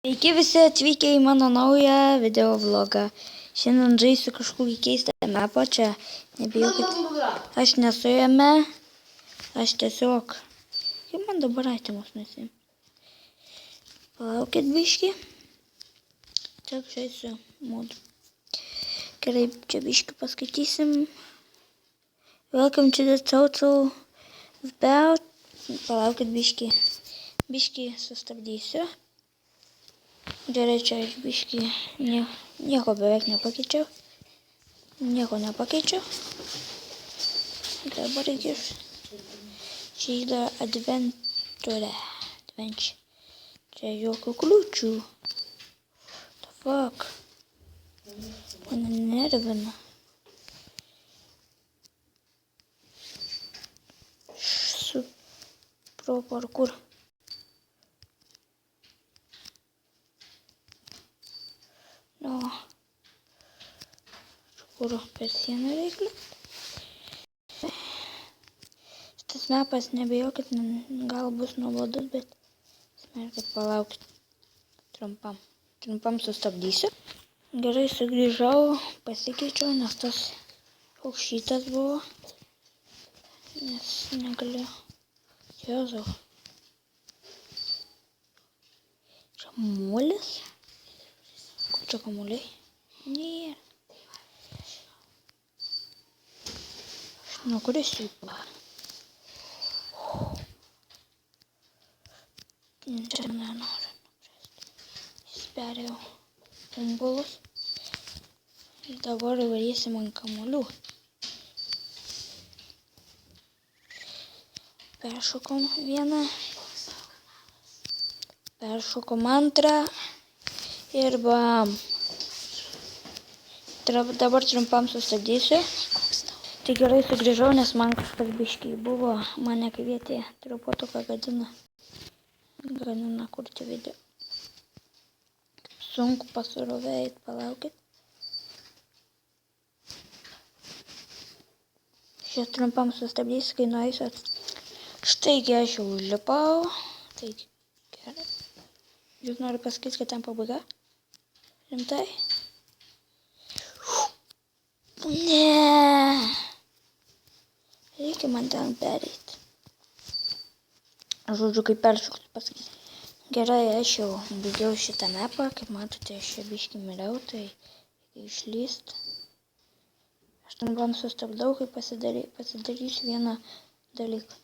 Sveiki visi atvykę į mano naują video vlogą. Šiandien žaisiu kažkokį keistą mapą, čia nebijokit. Aš nesu jame, aš tiesiog... Kaip man dabar atimus nusim? Palaukit biškį. Tiek žaisiu modu. Gerai, čia biškį paskaitysim. Welcome to the total about... Palaukit biškį. Biškį sustabdysiu. Gerai, čia aš biškį nieko beveik nepakeičiau. Nieko nepakeičiau. Dabar reikia čia yra adventure. Čia jokių kliūčių. The fuck. Mane nervina. Su pro parkour. No. Kur per sieną reikia. Šitas mapas, nebijokit, gal bus nuobodus, bet smerkit, palaukit. Trumpam sustabdysiu. Gerai, sugrįžau, pasikeičiau, nes tas aukštytas buvo. Nes negaliu. Jėzau. Čia molis? Kur čia kamuoliai? Nėra. Nu, kuris jų? Čia nenoriu. Įspėriau pumpulus. Ir dabar varysim ant kamuolių. Peršokom vieną. Peršokom antrą. Ir bam. Dabar trumpam sustabdysiu. Tai gerai sugrįžau, nes man kažkas biškiai buvo. Mane kvietė truputuką gadina kurti video. Sunku pasirovėjit, palaukit. Šią trumpam sustabdysiu, kai nueisiu. Štaigi aš jau užlipau. Taigi, gerai. Jūs noriu pasakyti, kad ten pabaiga? Rimtai? Ne. Reikia man ten pereiti. Žodžiu, kaip peršokti pasakyti. Gerai, aš jau baigiau šitą mapą. Kaip matote, aš čia biškį miriau, tai reikia išlyst. Aš trumpam sustabdau, kai pasidarysiu vieną dalyką.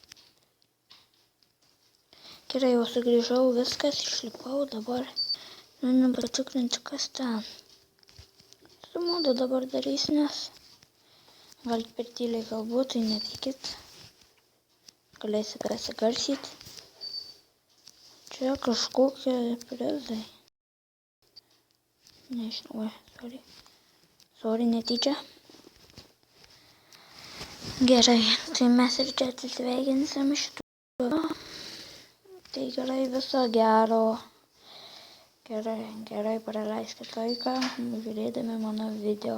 Gerai, jau sugrįžau, viskas, išlipau dabar. Nu, patikrinti, kas ten. Su modu dabar darys, nes galit per tyliai kalbu, tai nepykit. Galėsit pasigarsyti. Čia kažkokie prizai. Nežinau, sorry, netyčia. Gerai, tai mes ir čia atsisveikinsim šitų. Tai gerai, viso gero. Gerai praleiskit laiką, žiūrėdami mano video.